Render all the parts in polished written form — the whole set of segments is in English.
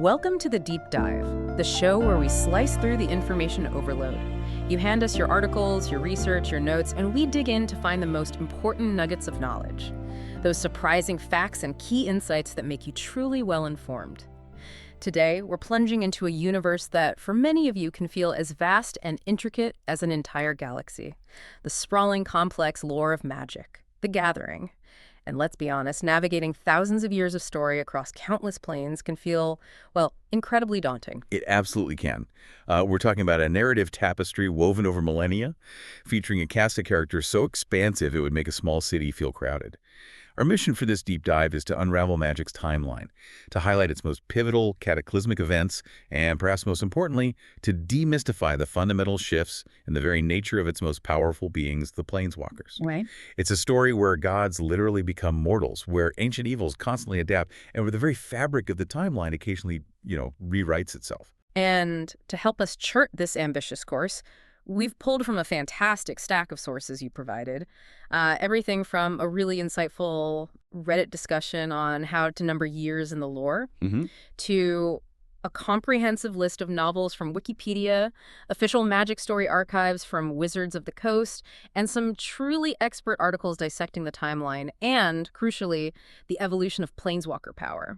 Welcome to The Deep Dive, the show where we slice through the information overload. You hand us your articles, your research, your notes, and we dig in to find the most important nuggets of knowledge. Those surprising facts and key insights that make you truly well-informed. Today, we're plunging into a universe that, for many of you, can feel as vast and intricate as an entire galaxy. The sprawling, complex lore of magic, the Gathering. And let's be honest, navigating thousands of years of story across countless planes can feel, well, incredibly daunting. It absolutely can. We're talking about a narrative tapestry woven over millennia, featuring a cast of characters so expansive it would make a small city feel crowded. Our mission for this deep dive is to unravel Magic's timeline, to highlight its most pivotal, cataclysmic events, and perhaps most importantly, to demystify the fundamental shifts in the very nature of its most powerful beings, the Planeswalkers. Right. It's a story where gods literally become mortals, where ancient evils constantly adapt, and where the very fabric of the timeline occasionally, rewrites itself. And to help us chart this ambitious course, we've pulled from a fantastic stack of sources you provided. Everything from a really insightful Reddit discussion on how to number years in the lore, to a comprehensive list of novels from Wikipedia, official Magic story archives from Wizards of the Coast, and some truly expert articles dissecting the timeline, and, crucially, the evolution of Planeswalker power.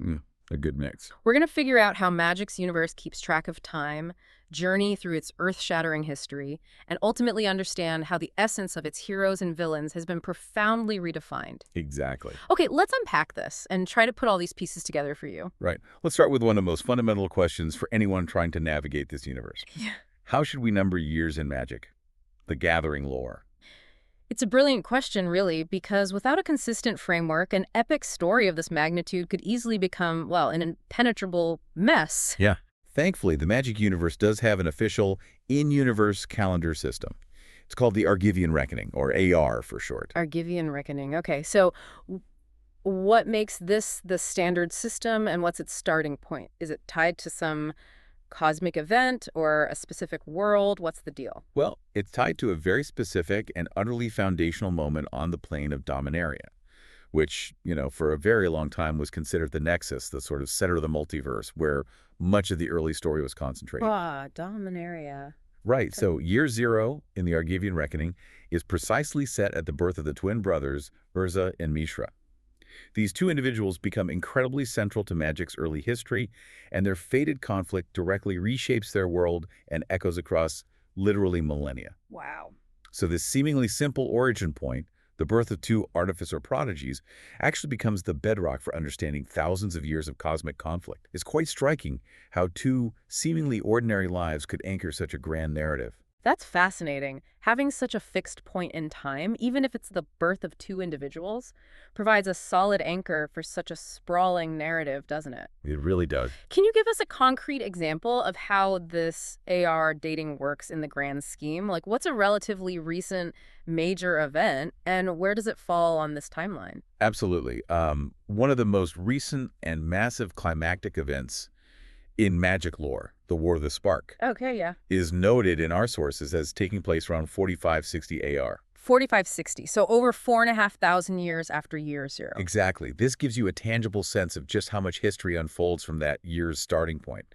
A good mix. We're going to figure out how Magic's universe keeps track of time, journey through its earth-shattering history, and ultimately understand how the essence of its heroes and villains has been profoundly redefined. Exactly. Okay, let's unpack this and try to put all these pieces together for you. Right. Let's start with one of the most fundamental questions for anyone trying to navigate this universe. Yeah. How should we number years in Magic? The Gathering lore. It's a brilliant question, really, because without a consistent framework, an epic story of this magnitude could easily become, well, an impenetrable mess. Yeah. Thankfully, the Magic universe does have an official in-universe calendar system. It's called the Argivian Reckoning, or AR for short. Argivian Reckoning. Okay, so what makes this the standard system, and what's its starting point? Is it tied to some cosmic event or a specific world? What's the deal? Well, it's tied to a very specific and utterly foundational moment on the plane of Dominaria, which, for a very long time was considered the nexus, the sort of center of the multiverse, where much of the early story was concentrated. Dominaria. Right, so year zero in the Argivian Reckoning is precisely set at the birth of the twin brothers, Urza and Mishra. These two individuals become incredibly central to Magic's early history, and their fated conflict directly reshapes their world and echoes across literally millennia. Wow. So this seemingly simple origin point, the birth of two artificer prodigies, actually becomes the bedrock for understanding thousands of years of cosmic conflict. It's quite striking how two seemingly ordinary lives could anchor such a grand narrative. That's fascinating. Having such a fixed point in time, even if it's the birth of two individuals, provides a solid anchor for such a sprawling narrative, doesn't it? It really does. Can you give us a concrete example of how this AR dating works in the grand scheme? Like, what's a relatively recent major event, and where does it fall on this timeline? Absolutely. One of the most recent and massive climactic events in Magic lore, the War of the Spark, Okay, yeah. is noted in our sources as taking place around 4560 AR. 4560, so over 4,500 years after year zero. Exactly. This gives you a tangible sense of just how much history unfolds from that year's starting point.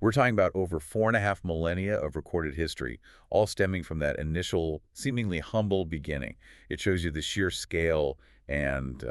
We're talking about over 4.5 millennia of recorded history, all stemming from that initial, seemingly humble beginning. It shows you the sheer scale and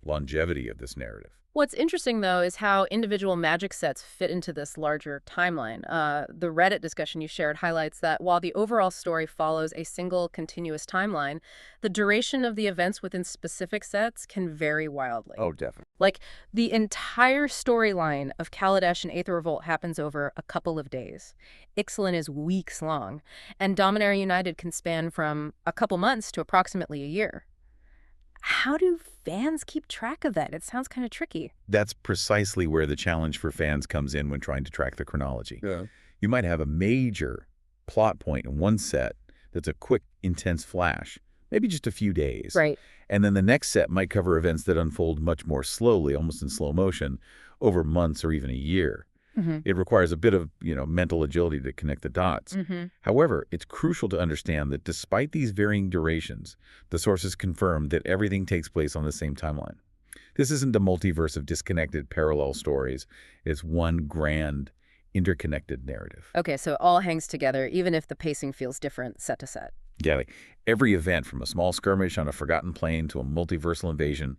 longevity of this narrative. What's interesting, though, is how individual Magic sets fit into this larger timeline. The Reddit discussion you shared highlights that while the overall story follows a single continuous timeline, the duration of the events within specific sets can vary wildly. Oh, definitely. Like, the entire storyline of Kaladesh and Aether Revolt happens over a couple of days. Ixalan is weeks long, and Dominaria United can span from a couple months to approximately a year. How do fans keep track of that? It sounds kind of tricky. That's precisely where the challenge for fans comes in when trying to track the chronology. Yeah. You might have a major plot point in one set that's a quick, intense flash, maybe just a few days. Right. And then the next set might cover events that unfold much more slowly, almost in slow motion, over months or even a year. It requires a bit of, mental agility to connect the dots. However, it's crucial to understand that despite these varying durations, the sources confirm that everything takes place on the same timeline. This isn't a multiverse of disconnected parallel stories. It's one grand, interconnected narrative. Okay, so it all hangs together, even if the pacing feels different set to set. Yeah, like every event from a small skirmish on a forgotten plane to a multiversal invasion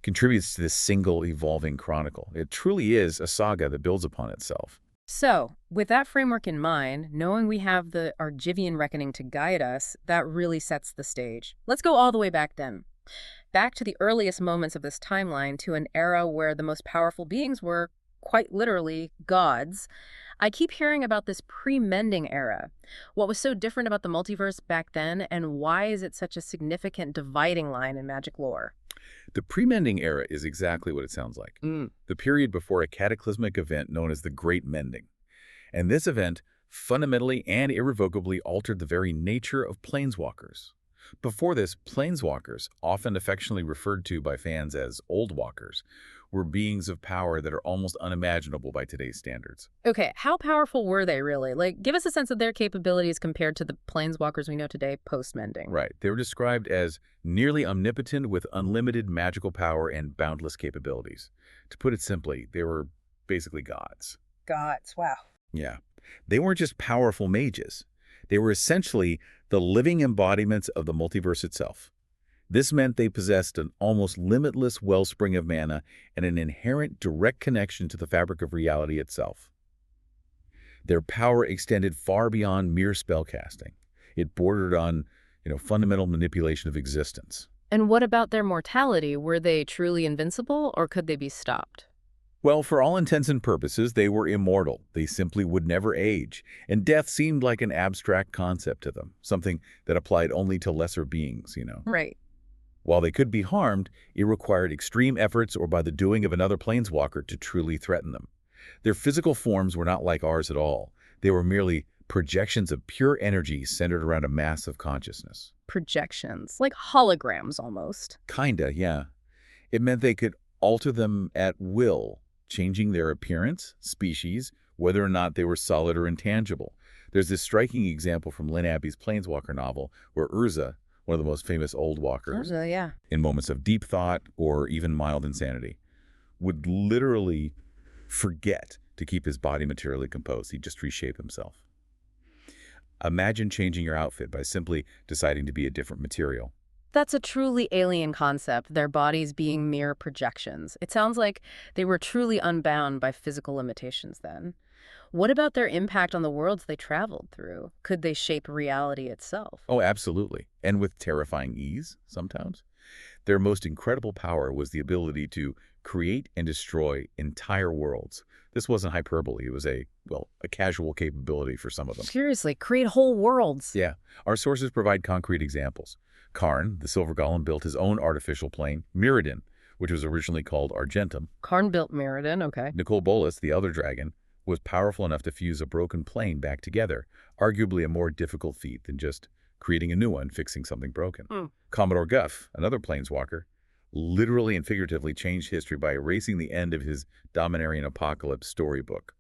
contributes to this single evolving chronicle. It truly is a saga that builds upon itself. So, with that framework in mind, knowing we have the Argivian reckoning to guide us, that really sets the stage. Let's go all the way back then. Back to the earliest moments of this timeline, to an era where the most powerful beings were, quite literally, gods. I keep hearing about this pre-mending era. What was so different about the multiverse back then, and why is it such a significant dividing line in magic lore? The pre-mending era is exactly what it sounds like. The period before a cataclysmic event known as the Great Mending. And this event fundamentally and irrevocably altered the very nature of Planeswalkers. Before this, Planeswalkers, often affectionately referred to by fans as Old Walkers, were beings of power that are almost unimaginable by today's standards. Okay, how powerful were they really? Like, give us a sense of their capabilities compared to the planeswalkers we know today post-mending. Right. They were described as nearly omnipotent with unlimited magical power and boundless capabilities. To put it simply, they were basically gods. Gods, wow. Yeah. They weren't just powerful mages. They were essentially the living embodiments of the multiverse itself. This meant they possessed an almost limitless wellspring of mana and an inherent direct connection to the fabric of reality itself. Their power extended far beyond mere spellcasting. It bordered on, fundamental manipulation of existence. And what about their mortality? Were they truly invincible, or could they be stopped? Well, for all intents and purposes, they were immortal. They simply would never age, and death seemed like an abstract concept to them, something that applied only to lesser beings. Right. While they could be harmed, it required extreme efforts or by the doing of another planeswalker to truly threaten them. Their physical forms were not like ours at all. They were merely projections of pure energy centered around a mass of consciousness. Projections, like holograms almost. Kinda, yeah. It meant they could alter them at will, changing their appearance, species, whether or not they were solid or intangible. There's this striking example from Lynn Abbey's Planeswalker novel where Urza, one of the most famous old walkers, Yeah. in moments of deep thought or even mild insanity, would literally forget to keep his body materially composed. He'd just reshape himself. Imagine changing your outfit by simply deciding to be a different material. That's a truly alien concept, their bodies being mere projections. It sounds like they were truly unbound by physical limitations then. What about their impact on the worlds they traveled through? Could they shape reality itself? Oh, absolutely. And with terrifying ease, sometimes. Their most incredible power was the ability to create and destroy entire worlds. This wasn't hyperbole. It was a casual capability for some of them. Seriously, create whole worlds. Yeah. Our sources provide concrete examples. Karn, the Silver Golem, built his own artificial plane, Mirrodin, which was originally called Argentum. Karn built Mirrodin, okay. Nicol Bolas, the other dragon, was powerful enough to fuse a broken plane back together, arguably a more difficult feat than just creating a new one, fixing something broken. Commodore Guff, another planeswalker, literally and figuratively changed history by erasing the end of his Dominarian Apocalypse storybook.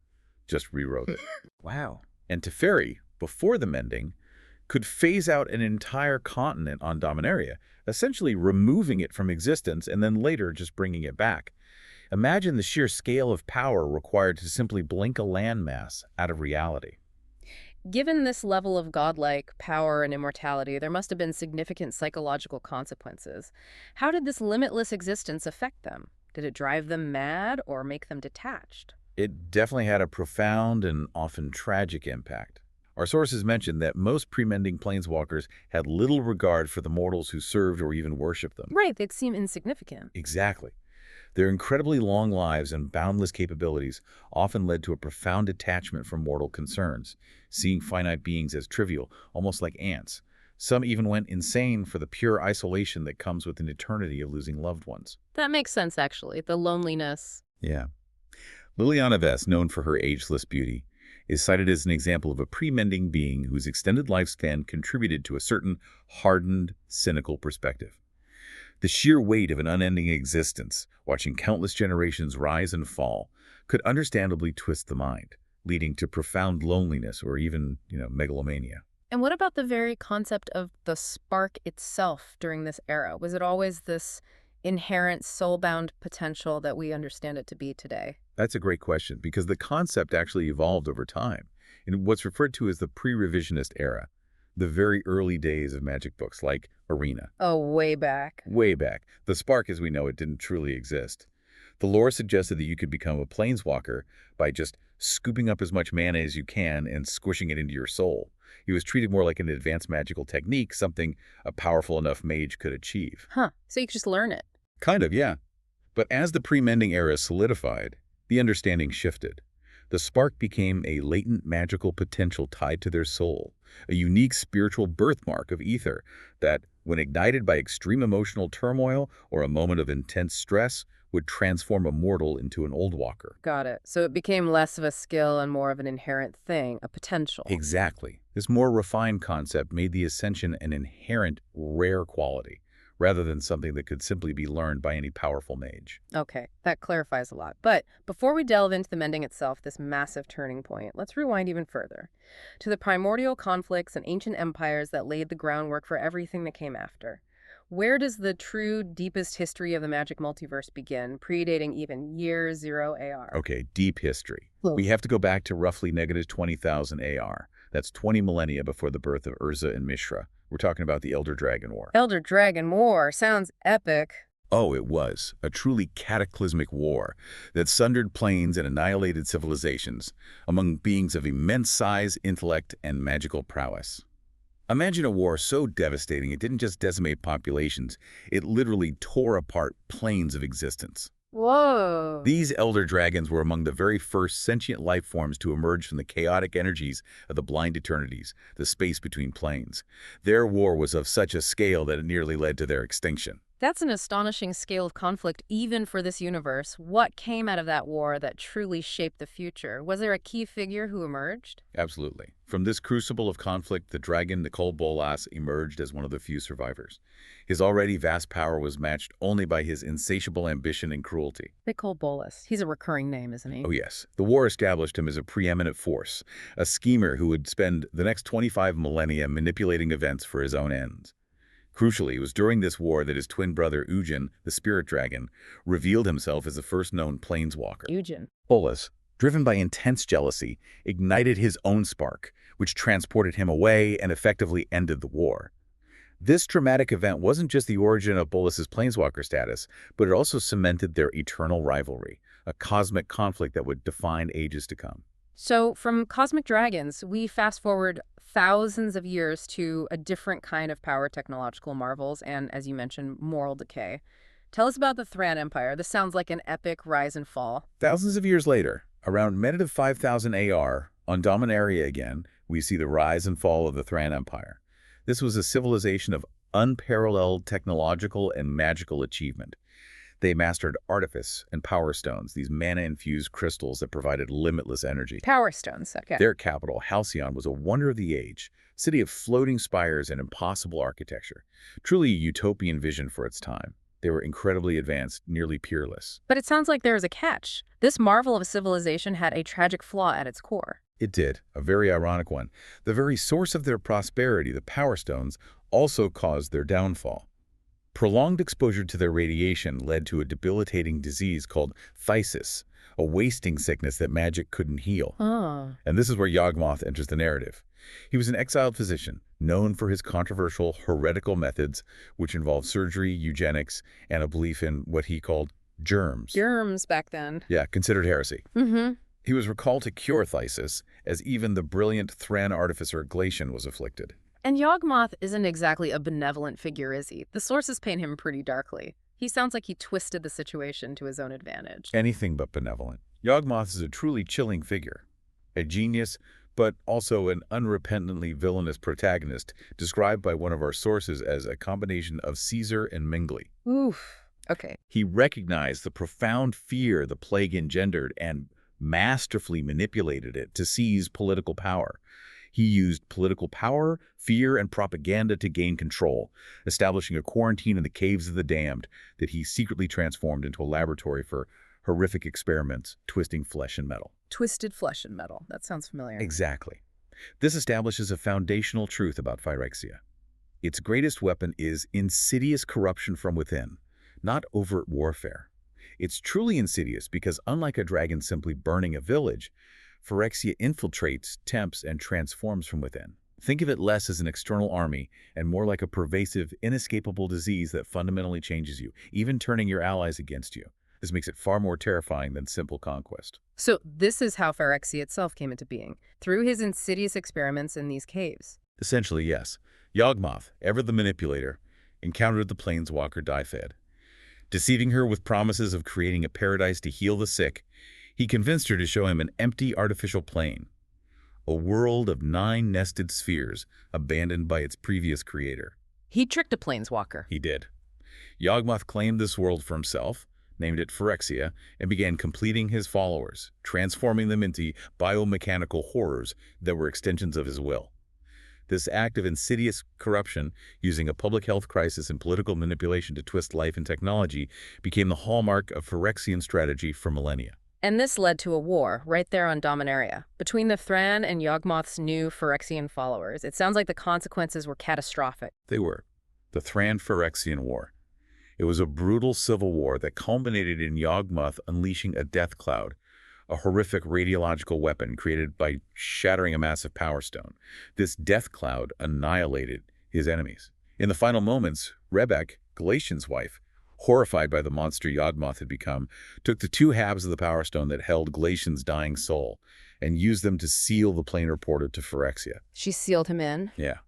Just rewrote it. Wow. And Teferi, before the mending, could phase out an entire continent on Dominaria, essentially removing it from existence and then later just bringing it back. Imagine the sheer scale of power required to simply blink a landmass out of reality. Given this level of godlike power and immortality, there must have been significant psychological consequences. How did this limitless existence affect them? Did it drive them mad or make them detached? It definitely had a profound and often tragic impact. Our sources mention that most pre-mending planeswalkers had little regard for the mortals who served or even worshipped them. Right, they'd seem insignificant. Exactly. Their incredibly long lives and boundless capabilities often led to a profound detachment from mortal concerns, seeing finite beings as trivial, almost like ants. Some even went insane for the pure isolation that comes with an eternity of losing loved ones. That makes sense, actually. The loneliness. Yeah. Liliana Vess, known for her ageless beauty, is cited as an example of a pre-mending being whose extended lifespan contributed to a certain hardened, cynical perspective. The sheer weight of an unending existence, watching countless generations rise and fall, could understandably twist the mind, leading to profound loneliness or even, megalomania. And what about the very concept of the spark itself during this era? Was it always this inherent soulbound potential that we understand it to be today? That's a great question because the concept actually evolved over time in what's referred to as the pre-revisionist era, the very early days of magic books like Arena. Oh, way back. Way back, the spark as we know it didn't truly exist. The lore suggested that you could become a planeswalker by just scooping up as much mana as you can and squishing it into your soul. It was treated more like an advanced magical technique, something a powerful enough mage could achieve. Huh. So you could just learn it. Kind of, yeah. But as the pre-mending era solidified, the understanding shifted. The spark became a latent magical potential tied to their soul, a unique spiritual birthmark of ether that, when ignited by extreme emotional turmoil or a moment of intense stress, would transform a mortal into an old walker. Got it. So it became less of a skill and more of an inherent thing, a potential. Exactly. This more refined concept made the ascension an inherent, rare quality, rather than something that could simply be learned by any powerful mage. Okay, that clarifies a lot. But before we delve into the mending itself, this massive turning point, let's rewind even further to the primordial conflicts and ancient empires that laid the groundwork for everything that came after. Where does the true, deepest history of the magic multiverse begin, predating even year zero AR? Okay, deep history. Whoa. We have to go back to roughly negative 20,000 AR. That's 20 millennia before the birth of Urza and Mishra. We're talking about the Elder Dragon War. Elder Dragon War sounds epic. Oh, it was. A truly cataclysmic war that sundered planes and annihilated civilizations among beings of immense size, intellect, and magical prowess. Imagine a war so devastating it didn't just decimate populations, it literally tore apart planes of existence. Whoa. These elder dragons were among the very first sentient life forms to emerge from the chaotic energies of the Blind Eternities, the space between planes. Their war was of such a scale that it nearly led to their extinction. That's an astonishing scale of conflict even for this universe. What came out of that war that truly shaped the future? Was there a key figure who emerged? Absolutely. From this crucible of conflict, the dragon Nicol Bolas emerged as one of the few survivors. His already vast power was matched only by his insatiable ambition and cruelty. Nicol Bolas. He's a recurring name, isn't he? Oh yes, the war established him as a preeminent force, a schemer who would spend the next 25 millennia manipulating events for his own ends. Crucially, it was during this war that his twin brother Ugin, the spirit dragon, revealed himself as the first known planeswalker. Ugin. Bolas, driven by intense jealousy, ignited his own spark, which transported him away and effectively ended the war. This dramatic event wasn't just the origin of Bolas's planeswalker status, but it also cemented their eternal rivalry, a cosmic conflict that would define ages to come. So from cosmic dragons, we fast forward thousands of years to a different kind of power technological marvels and, as you mentioned, moral decay. Tell us about the Thran Empire. This sounds like an epic rise and fall. Thousands of years later, around negative 5,000 AR, on Dominaria again, we see the rise and fall of the Thran Empire. This was a civilization of unparalleled technological and magical achievement. They mastered artifice and power stones, these mana-infused crystals that provided limitless energy. Power stones, okay. Their capital, Halcyon, was a wonder of the age, a city of floating spires and impossible architecture. Truly a utopian vision for its time. They were incredibly advanced, nearly peerless. But it sounds like there is a catch. This marvel of a civilization had a tragic flaw at its core. It did, a very ironic one. The very source of their prosperity, the Power Stones, also caused their downfall. Prolonged exposure to their radiation led to a debilitating disease called phthisis, a wasting sickness that magic couldn't heal. Oh. And this is where Yawgmoth enters the narrative. He was an exiled physician, known for his controversial, heretical methods, which involved surgery, eugenics, and a belief in what he called germs. Germs back then. Yeah, considered heresy. Mm-hmm. He was recalled to cure phthisis, as even the brilliant Thran artificer Glacian was afflicted. And Yawgmoth isn't exactly a benevolent figure, is he? The sources paint him pretty darkly. He sounds like he twisted the situation to his own advantage. Anything but benevolent. Yawgmoth is a truly chilling figure. A genius, but also an unrepentantly villainous protagonist, described by one of our sources as a combination of Caesar and Mingli. Oof. Okay. He recognized the profound fear the plague engendered and masterfully manipulated it to seize political power. He used political power, fear, and propaganda to gain control, establishing a quarantine in the caves of the damned that he secretly transformed into a laboratory for horrific experiments, twisting flesh and metal. Twisted flesh and metal. That sounds familiar. Exactly. This establishes a foundational truth about Phyrexia. Its greatest weapon is insidious corruption from within, not overt warfare. It's truly insidious because unlike a dragon simply burning a village, Phyrexia infiltrates, tempts, and transforms from within. Think of it less as an external army and more like a pervasive, inescapable disease that fundamentally changes you, even turning your allies against you. This makes it far more terrifying than simple conquest. So this is how Phyrexia itself came into being, through his insidious experiments in these caves. Essentially, yes. Yawgmoth, ever the manipulator, encountered the Planeswalker Dyfed. Deceiving her with promises of creating a paradise to heal the sick, he convinced her to show him an empty artificial plane, a world of 9 nested spheres abandoned by its previous creator. He tricked a planeswalker. He did. Yawgmoth claimed this world for himself, named it Phyrexia, and began completing his followers, transforming them into biomechanical horrors that were extensions of his will. This act of insidious corruption, using a public health crisis and political manipulation to twist life and technology, became the hallmark of Phyrexian strategy for millennia. And this led to a war, right there on Dominaria, between the Thran and Yawgmoth's new Phyrexian followers. It sounds like the consequences were catastrophic. They were. The Thran-Phyrexian War. It was a brutal civil war that culminated in Yawgmoth unleashing a death cloud, a horrific radiological weapon created by shattering a massive power stone. This death cloud annihilated his enemies. In the final moments, Rebek, Glacian's wife, horrified by the monster Yawgmoth had become, took the 2 halves of the power stone that held Glacian's dying soul and used them to seal the planar portal to Phyrexia. She sealed him in? Yeah.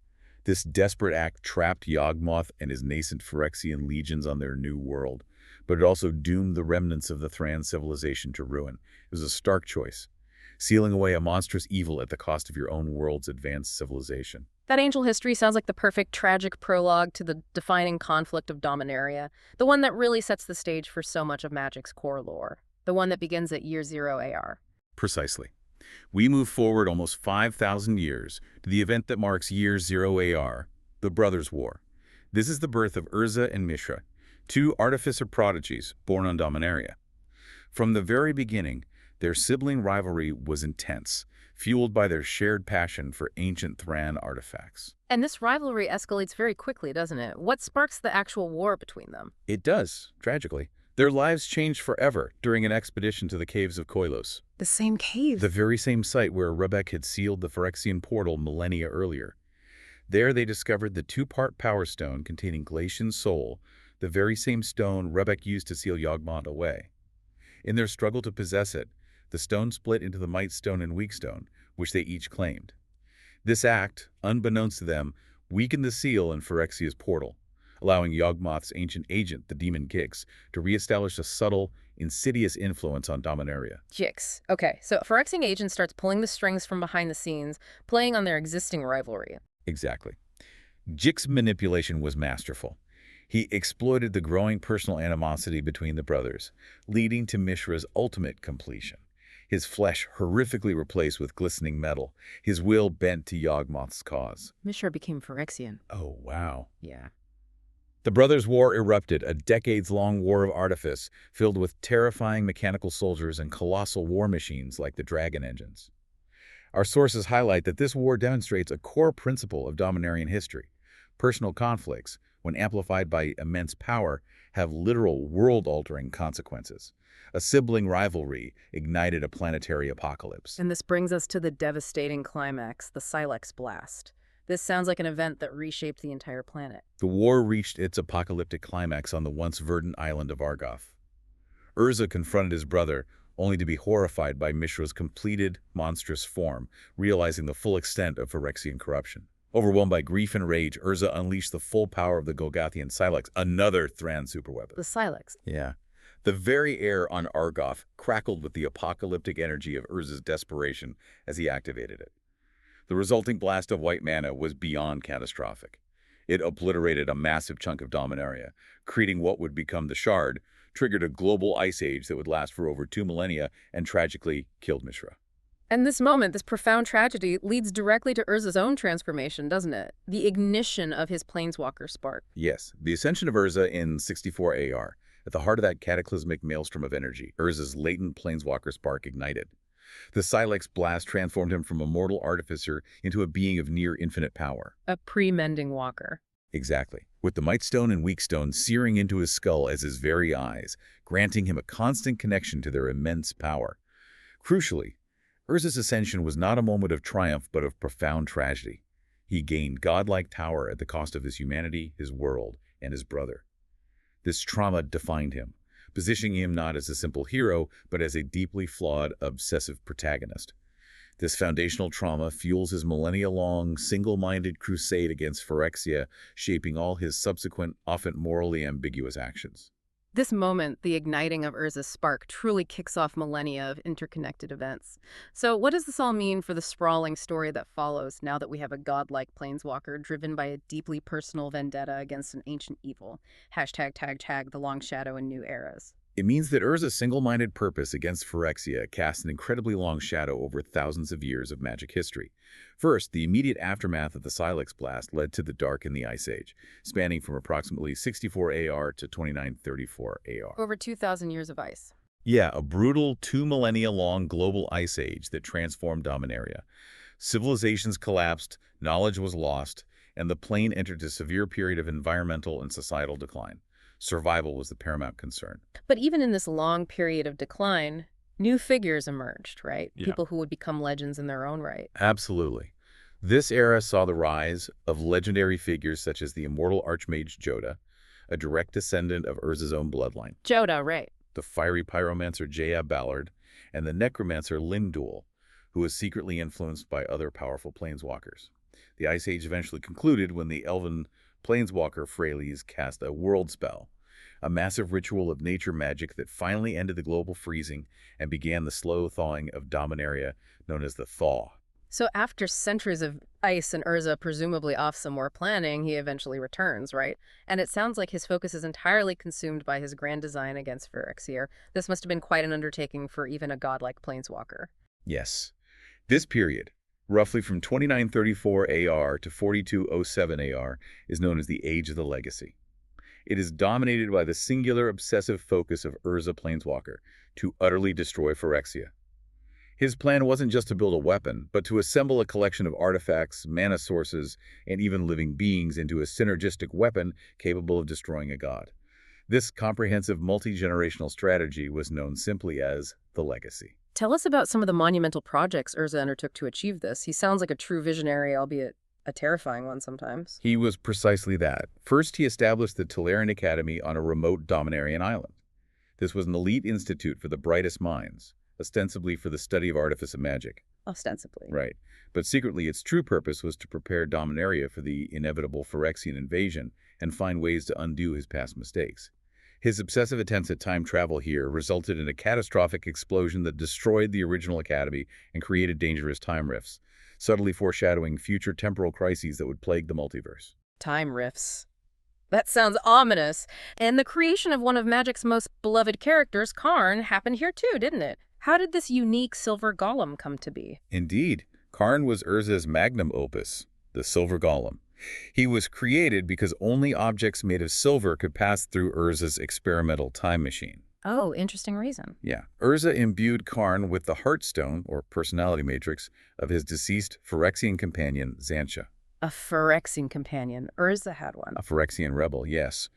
This desperate act trapped Yawgmoth and his nascent Phyrexian legions on their new world, but it also doomed the remnants of the Thran civilization to ruin. It was a stark choice, sealing away a monstrous evil at the cost of your own world's advanced civilization. That angel history sounds like the perfect tragic prologue to the defining conflict of Dominaria, the one that really sets the stage for so much of Magic's core lore, the one that begins at year 0 AR. Precisely. We move forward almost 5,000 years to the event that marks year 0 AR, the Brothers' War. This is the birth of Urza and Mishra, 2 artificer prodigies born on Dominaria. From the very beginning, their sibling rivalry was intense, fueled by their shared passion for ancient Thran artifacts. And this rivalry escalates very quickly, doesn't it? What sparks the actual war between them? It does, tragically. Their lives changed forever during an expedition to the caves of Koilos. The same caves? The very same site where Rebek had sealed the Phyrexian portal millennia earlier. There they discovered the 2-part power stone containing Glacian's soul, the very same stone Rebek used to seal Yawgmoth away. In their struggle to possess it, the stone split into the Might Stone and Weak Stone, which they each claimed. This act, unbeknownst to them, weakened the seal in Phyrexia's portal, allowing Yawgmoth's ancient agent, the demon Gix, to reestablish a subtle, insidious influence on Dominaria. Gix. Okay, so Phyrexian agent starts pulling the strings from behind the scenes, playing on their existing rivalry. Exactly. Gix's manipulation was masterful. He exploited the growing personal animosity between the brothers, leading to Mishra's ultimate completion. His flesh horrifically replaced with glistening metal, his will bent to Yawgmoth's cause. Mishra became Phyrexian. Oh, wow. Yeah. The Brothers' War erupted, a decades-long war of artifice filled with terrifying mechanical soldiers and colossal war machines like the dragon engines. Our sources highlight that this war demonstrates a core principle of Dominarian history. Personal conflicts, when amplified by immense power, have literal world-altering consequences. A sibling rivalry ignited a planetary apocalypse. And this brings us to the devastating climax, the Sylex Blast. This sounds like an event that reshaped the entire planet. The war reached its apocalyptic climax on the once verdant island of Argoth. Urza confronted his brother, only to be horrified by Mishra's completed, monstrous form, realizing the full extent of Phyrexian corruption. Overwhelmed by grief and rage, Urza unleashed the full power of the Golgothian Sylex, another Thran superweapon. The Sylex? Yeah. The very air on Argoth crackled with the apocalyptic energy of Urza's desperation as he activated it. The resulting blast of white mana was beyond catastrophic. It obliterated a massive chunk of Dominaria, creating what would become the Shard, triggered a global ice age that would last for over 2 millennia, and tragically killed Mishra. And this moment, this profound tragedy, leads directly to Urza's own transformation, doesn't it? The ignition of his Planeswalker spark. Yes, the ascension of Urza in 64 AR. At the heart of that cataclysmic maelstrom of energy, Urza's latent Planeswalker spark ignited. The Sylex blast transformed him from a mortal artificer into a being of near-infinite power. A pre-mending walker. Exactly. with the Mightstone and Weakstone searing into his skull as his very eyes, granting him a constant connection to their immense power. Crucially, Urza's ascension was not a moment of triumph but of profound tragedy. He gained godlike power at the cost of his humanity, his world, and his brother. This trauma defined him, positioning him not as a simple hero, but as a deeply flawed, obsessive protagonist. This foundational trauma fuels his millennia-long, single-minded crusade against Phyrexia, shaping all his subsequent, often morally ambiguous actions. This moment, the igniting of Urza's spark, truly kicks off millennia of interconnected events. So what does this all mean for the sprawling story that follows now that we have a godlike planeswalker driven by a deeply personal vendetta against an ancient evil? Hashtag tag the long shadow in new eras. It means that Urza's single-minded purpose against Phyrexia casts an incredibly long shadow over thousands of years of Magic history. First, the immediate aftermath of the Silex Blast led to the Dark in the Ice Age, spanning from approximately 64 AR to 2934 AR. Over 2,000 years of ice. Yeah, a brutal 2 millennia-long global ice age that transformed Dominaria. Civilizations collapsed, knowledge was lost, and the plane entered a severe period of environmental and societal decline. Survival was the paramount concern. But even in this long period of decline, new figures emerged, right? Yeah. People who would become legends in their own right. Absolutely. This era saw the rise of legendary figures such as the immortal Archmage Joda, a direct descendant of Urza's own bloodline, Joda, right. the fiery pyromancer Jaya Ballard, and the necromancer Lindul, who was secretly influenced by other powerful planeswalkers. The Ice Age eventually concluded when the elven planeswalker Freyles cast a world spell, a massive ritual of nature magic that finally ended the global freezing and began the slow thawing of Dominaria, known as the Thaw. So after centuries of ice and Urza presumably off some more planning, he eventually returns, right? And it sounds like his focus is entirely consumed by his grand design against Phyrexian. This must have been quite an undertaking for even a godlike planeswalker. Yes. This period, roughly from 2934 AR to 4207 AR, is known as the Age of the Legacy. It is dominated by the singular obsessive focus of Urza Planeswalker to utterly destroy Phyrexia. His plan wasn't just to build a weapon, but to assemble a collection of artifacts, mana sources, and even living beings into a synergistic weapon capable of destroying a god. This comprehensive multi-generational strategy was known simply as the Legacy. Tell us about some of the monumental projects Urza undertook to achieve this. He sounds like a true visionary, albeit a terrifying one sometimes. He was precisely that. First, he established the Tolarian Academy on a remote Dominarian island. This was an elite institute for the brightest minds, ostensibly for the study of artifice and magic. Ostensibly. Right. But secretly, its true purpose was to prepare Dominaria for the inevitable Phyrexian invasion and find ways to undo his past mistakes. His obsessive attempts at time travel here resulted in a catastrophic explosion that destroyed the original academy and created dangerous time rifts, subtly foreshadowing future temporal crises that would plague the multiverse. Time rifts. That sounds ominous. And the creation of one of Magic's most beloved characters, Karn, happened here too, didn't it? How did this unique silver golem come to be? Indeed, Karn was Urza's magnum opus, the Silver Golem. He was created because only objects made of silver could pass through Urza's experimental time machine. Oh, interesting reason. Yeah. Urza imbued Karn with the Heartstone, or personality matrix, of his deceased Phyrexian companion, Xantha. A Phyrexian companion. Urza had one. A Phyrexian rebel, yes.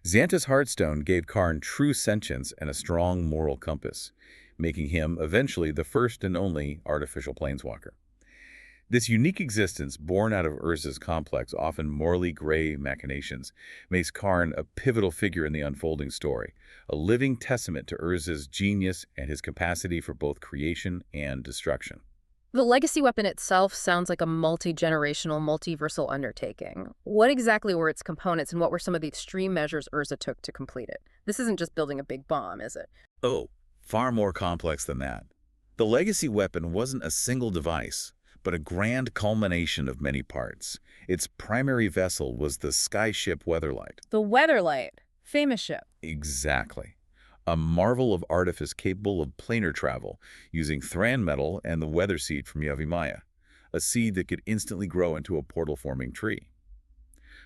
Xantha's Heartstone gave Karn true sentience and a strong moral compass, making him eventually the first and only artificial planeswalker. This unique existence, born out of Urza's complex, often morally gray machinations, makes Karn a pivotal figure in the unfolding story, a living testament to Urza's genius and his capacity for both creation and destruction. The legacy weapon itself sounds like a multi-generational, multiversal undertaking. What exactly were its components, and what were some of the extreme measures Urza took to complete it? This isn't just building a big bomb, is it? Oh, far more complex than that. The legacy weapon wasn't a single device, but a grand culmination of many parts. Its primary vessel was the skyship Weatherlight. The Weatherlight. Famous ship. Exactly. A marvel of artifice capable of planar travel, using Thran metal and the weather seed from Yawgmoth, a seed that could instantly grow into a portal-forming tree.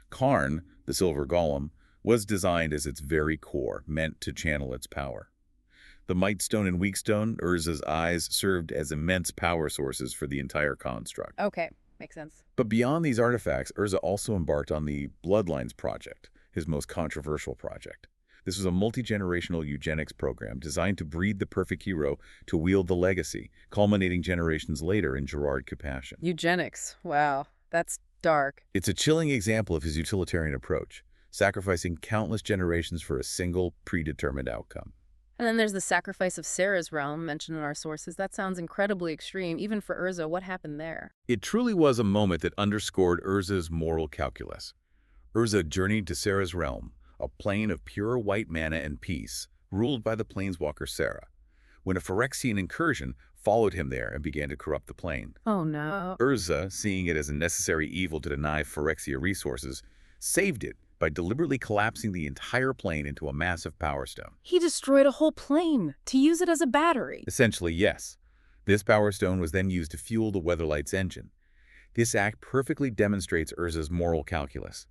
Karn, the Silver Golem, was designed as its very core, meant to channel its power. The Mightstone and Weakstone, Urza's eyes, served as immense power sources for the entire construct. Okay, makes sense. But beyond these artifacts, Urza also embarked on the Bloodlines project, his most controversial project. This was a multi-generational eugenics program designed to breed the perfect hero to wield the legacy, culminating generations later in Gerard Capashen. Eugenics. Wow, that's dark. It's a chilling example of his utilitarian approach, sacrificing countless generations for a single, predetermined outcome. And then there's the sacrifice of Sarah's realm mentioned in our sources. That sounds incredibly extreme. Even for Urza, what happened there? It truly was a moment that underscored Urza's moral calculus. Urza journeyed to Sarah's realm, a plane of pure white mana and peace, ruled by the Planeswalker Sarah, when a Phyrexian incursion followed him there and began to corrupt the plane. Oh no. Urza, seeing it as a necessary evil to deny Phyrexia resources, saved it by deliberately collapsing the entire plane into a massive power stone. He destroyed a whole plane to use it as a battery. Essentially, yes. This power stone was then used to fuel the Weatherlight's engine. This act perfectly demonstrates Urza's moral calculus.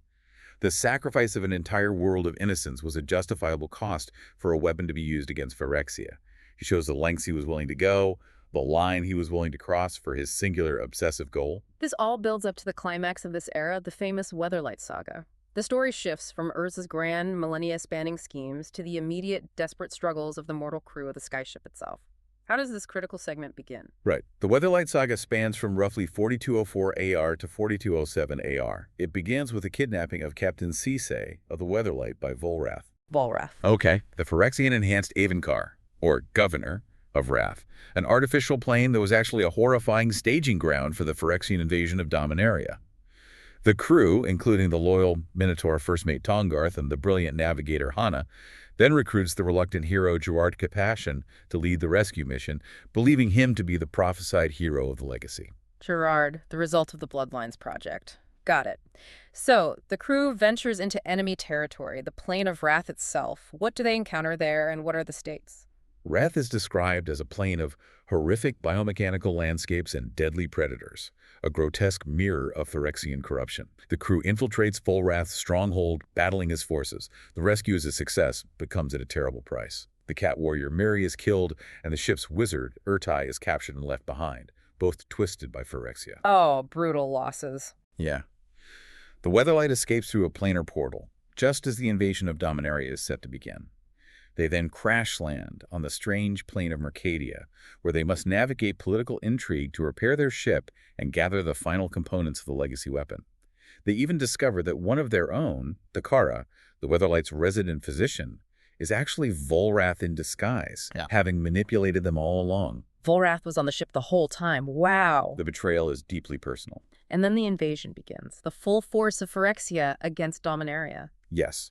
The sacrifice of an entire world of innocence was a justifiable cost for a weapon to be used against Phyrexia. He shows the lengths he was willing to go, the line he was willing to cross for his singular obsessive goal. This all builds up to the climax of this era, the famous Weatherlight saga. The story shifts from Urza's grand, millennia-spanning schemes to the immediate, desperate struggles of the mortal crew of the skyship itself. How does this critical segment begin? Right. The Weatherlight saga spans from roughly 4204 AR to 4207 AR. It begins with the kidnapping of Captain Cisse of the Weatherlight by Volrath. Volrath. Okay. The Phyrexian-enhanced Avenkar, or Governor, of Wrath, an artificial plane that was actually a horrifying staging ground for the Phyrexian invasion of Dominaria. The crew, including the loyal Minotaur first mate Tongarth and the brilliant navigator Hana, then recruits the reluctant hero Gerard Capashen to lead the rescue mission, believing him to be the prophesied hero of the legacy. Gerard, the result of the Bloodlines project. Got it. So, the crew ventures into enemy territory, the Plane of Wrath itself. What do they encounter there, and what are the stakes? Wrath is described as a plane of horrific biomechanical landscapes and deadly predators, a grotesque mirror of Phyrexian corruption. The crew infiltrates Volrath's stronghold, battling his forces. The rescue is a success, but comes at a terrible price. The cat warrior Miri is killed, and the ship's wizard, Urtai, is captured and left behind, both twisted by Phyrexia. Oh, brutal losses. Yeah. The Weatherlight escapes through a planar portal, just as the invasion of Dominaria is set to begin. They then crash land on the strange plane of Mercadia, where they must navigate political intrigue to repair their ship and gather the final components of the legacy weapon. They even discover that one of their own, Dakara, the Weatherlight's resident physician, is actually Volrath in disguise, having manipulated them all along. Volrath was on the ship the whole time. Wow. The betrayal is deeply personal. And then the invasion begins. The full force of Phyrexia against Dominaria. Yes.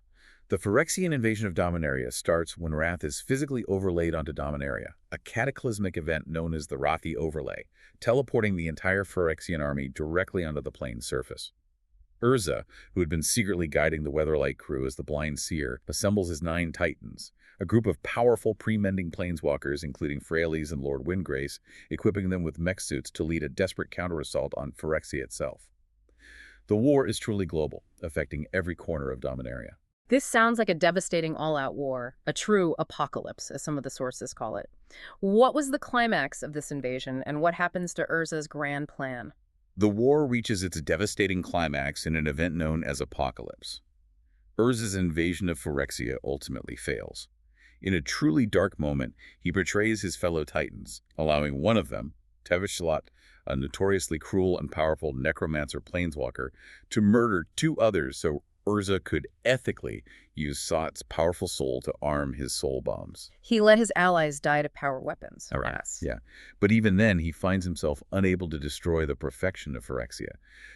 The Phyrexian invasion of Dominaria starts when Wrath is physically overlaid onto Dominaria, a cataclysmic event known as the Rathi Overlay, teleporting the entire Phyrexian army directly onto the plane's surface. Urza, who had been secretly guiding the Weatherlight crew as the Blind Seer, assembles his 9 Titans, a group of powerful pre-mending planeswalkers including Freyalise and Lord Windgrace, equipping them with mech suits to lead a desperate counterassault on Phyrexia itself. The war is truly global, affecting every corner of Dominaria. This sounds like a devastating all-out war, a true apocalypse, as some of the sources call it. What was the climax of this invasion, and what happens to Urza's grand plan? The war reaches its devastating climax in an event known as Apocalypse. Urza's invasion of Phyrexia ultimately fails. In a truly dark moment, he betrays his fellow Titans, allowing one of them, Tevishlat, a notoriously cruel and powerful necromancer planeswalker, to murder 2 others so Urza could ethically use Sot's powerful soul to arm his soul bombs. He let his allies die to power weapons. All right. Yeah. But even then, he finds himself unable to destroy the perfection of Phyrexia.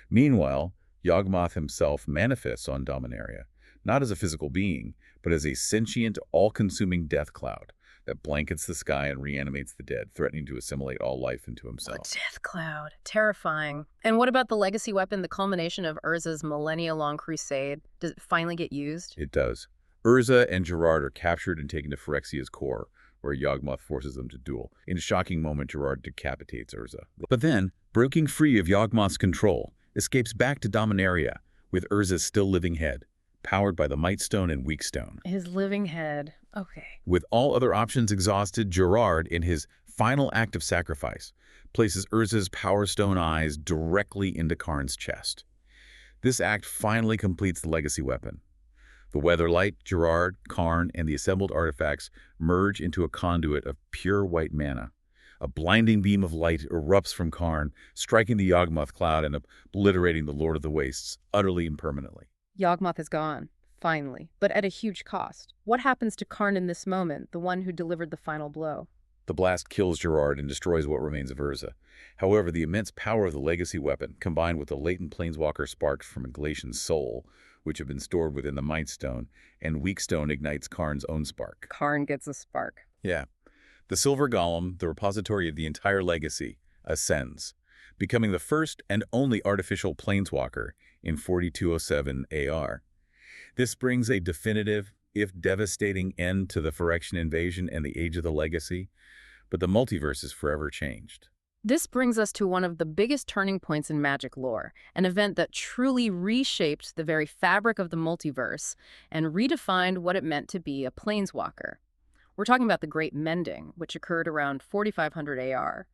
Meanwhile, Yawgmoth himself manifests on Dominaria, not as a physical being, but as a sentient, all-consuming death cloud that blankets the sky and reanimates the dead, threatening to assimilate all life into himself. A death cloud. Terrifying. And what about the legacy weapon, the culmination of Urza's millennia-long crusade? Does it finally get used? It does. Urza and Gerard are captured and taken to Phyrexia's core, where Yawgmoth forces them to duel. In a shocking moment, Gerard decapitates Urza. But then, breaking free of Yawgmoth's control, escapes back to Dominaria, with Urza's still living head, powered by the Mightstone and Weakstone. His living head. Okay. With all other options exhausted, Gerard, in his final act of sacrifice, places Urza's Power Stone eyes directly into Karn's chest. This act finally completes the legacy weapon. The Weatherlight, Gerard, Karn, and the assembled artifacts merge into a conduit of pure white mana. A blinding beam of light erupts from Karn, striking the Yawgmoth cloud and obliterating the Lord of the Wastes, utterly and permanently. Yawgmoth is gone, finally, but at a huge cost. What happens to Karn in this moment, the one who delivered the final blow? The blast kills Gerard and destroys what remains of Urza. However, the immense power of the legacy weapon, combined with the latent Planeswalker sparks from Glacian's soul, which have been stored within the Might Stone, and Weak Stone ignites Karn's own spark. Karn gets a spark. Yeah. The Silver Golem, the repository of the entire legacy, ascends, becoming the first and only artificial Planeswalker in 4207 AR. This brings a definitive, if devastating, end to the Phyrexian invasion and the Age of the Legacy, but the multiverse is forever changed. This brings us to one of the biggest turning points in Magic lore, an event that truly reshaped the very fabric of the multiverse and redefined what it meant to be a Planeswalker. We're talking about the Great Mending, which occurred around 4500 AR.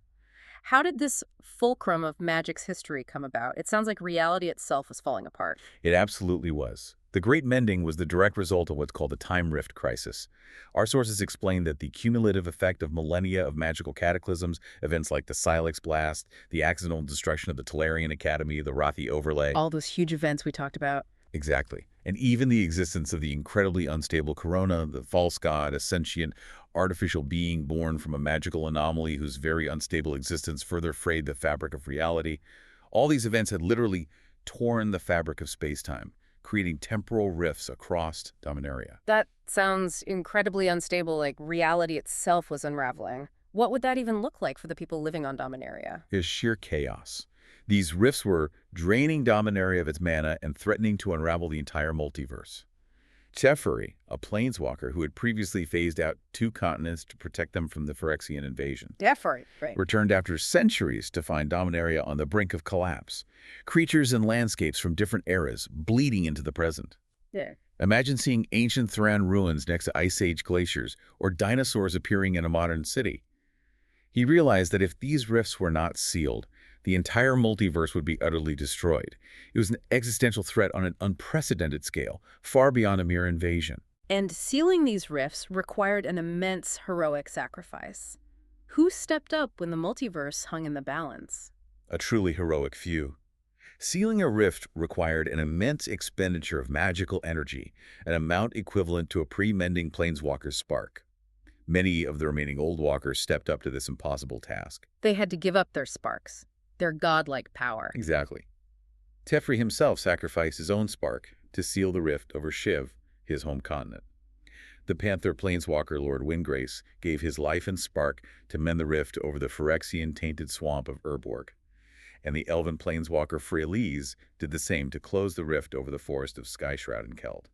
How did this fulcrum of Magic's history come about? It sounds like reality itself was falling apart. It absolutely was. The Great Mending was the direct result of what's called a time rift crisis. Our sources explain that the cumulative effect of millennia of magical cataclysms, events like the Silex Blast, the accidental destruction of the Tolarian Academy, the Rothi Overlay. All those huge events we talked about. Exactly. And even the existence of the incredibly unstable Corona, the false god, a sentient, artificial being born from a magical anomaly whose very unstable existence further frayed the fabric of reality. All these events had literally torn the fabric of space-time, creating temporal rifts across Dominaria. That sounds incredibly unstable, like reality itself was unraveling. What would that even look like for the people living on Dominaria? Is sheer chaos. These rifts were draining Dominaria of its mana and threatening to unravel the entire multiverse. Teferi, a planeswalker who had previously phased out 2 continents to protect them from the Phyrexian invasion, Teferi, right. returned after centuries to find Dominaria on the brink of collapse. Creatures and landscapes from different eras bleeding into the present. Yeah. Imagine seeing ancient Thran ruins next to Ice Age glaciers or dinosaurs appearing in a modern city. He realized that if these rifts were not sealed, the entire multiverse would be utterly destroyed. It was an existential threat on an unprecedented scale, far beyond a mere invasion. And sealing these rifts required an immense heroic sacrifice. Who stepped up when the multiverse hung in the balance? A truly heroic few. Sealing a rift required an immense expenditure of magical energy, an amount equivalent to a pre-mending planeswalker's spark. Many of the remaining Old Walkers stepped up to this impossible task. They had to give up their sparks, their godlike power. Exactly. Teferi himself sacrificed his own spark to seal the rift over Shiv, his home continent. The Panther Planeswalker Lord Windgrace gave his life and spark to mend the rift over the Phyrexian-tainted swamp of Urborg. And the Elven Planeswalker Freyalise did the same to close the rift over the forest of Skyshroud and Keld.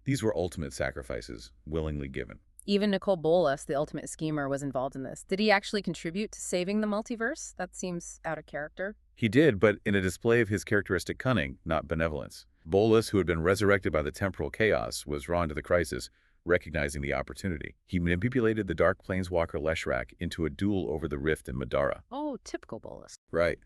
These were ultimate sacrifices, willingly given. Even Nicol Bolas, the ultimate schemer, was involved in this. Did he actually contribute to saving the multiverse? That seems out of character. He did, but in a display of his characteristic cunning, not benevolence. Bolas, who had been resurrected by the temporal chaos, was drawn to the crisis, recognizing the opportunity. He manipulated the Dark Planeswalker Leshrac into a duel over the rift in Madara. Oh, typical Bolas. Right.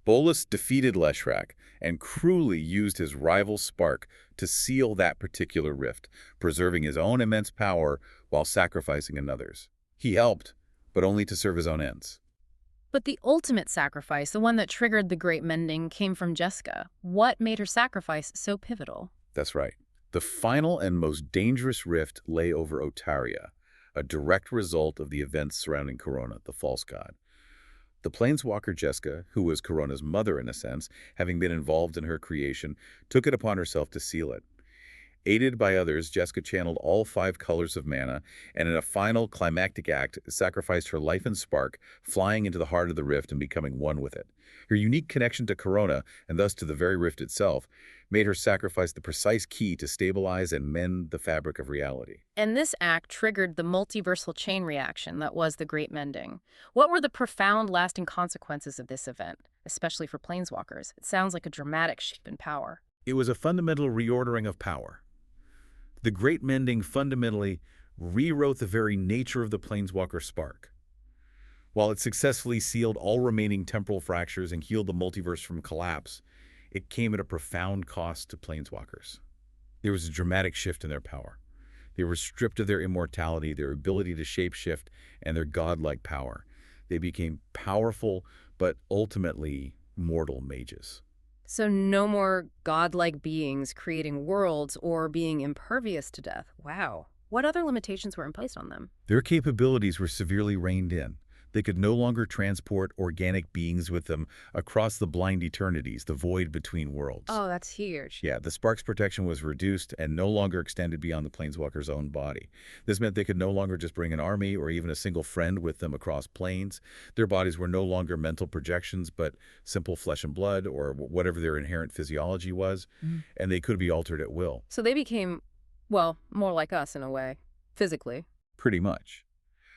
Bolas defeated Leshrac and cruelly used his rival's spark to seal that particular rift, preserving his own immense power while sacrificing another's. He helped, but only to serve his own ends. But the ultimate sacrifice, the one that triggered the Great Mending, came from Jessica. What made her sacrifice so pivotal? That's right. The final and most dangerous rift lay over Otaria, a direct result of the events surrounding Corona, the false god. The planeswalker Jessica, who was Corona's mother in a sense, having been involved in her creation, took it upon herself to seal it. Aided by others, Jessica channeled all 5 colors of mana, and in a final climactic act, sacrificed her life and spark, flying into the heart of the rift and becoming one with it. Her unique connection to Corona, and thus to the very rift itself, made her sacrifice the precise key to stabilize and mend the fabric of reality. And this act triggered the multiversal chain reaction that was the Great Mending. What were the profound, lasting consequences of this event, especially for planeswalkers? It sounds like a dramatic shift in power. It was a fundamental reordering of power. The Great Mending fundamentally rewrote the very nature of the Planeswalker spark. While it successfully sealed all remaining temporal fractures and healed the multiverse from collapse, it came at a profound cost to Planeswalkers. There was a dramatic shift in their power. They were stripped of their immortality, their ability to shapeshift, and their godlike power. They became powerful, but ultimately mortal mages. So no more godlike beings creating worlds or being impervious to death. Wow. What other limitations were imposed on them? Their capabilities were severely reined in. They could no longer transport organic beings with them across the Blind Eternities, the void between worlds. Oh, that's huge. Yeah, the spark's protection was reduced and no longer extended beyond the Planeswalker's own body. This meant they could no longer just bring an army or even a single friend with them across planes. Their bodies were no longer mental projections, but simple flesh and blood or whatever their inherent physiology was, and they could be altered at will. So they became, well, more like us in a way, physically. Pretty much.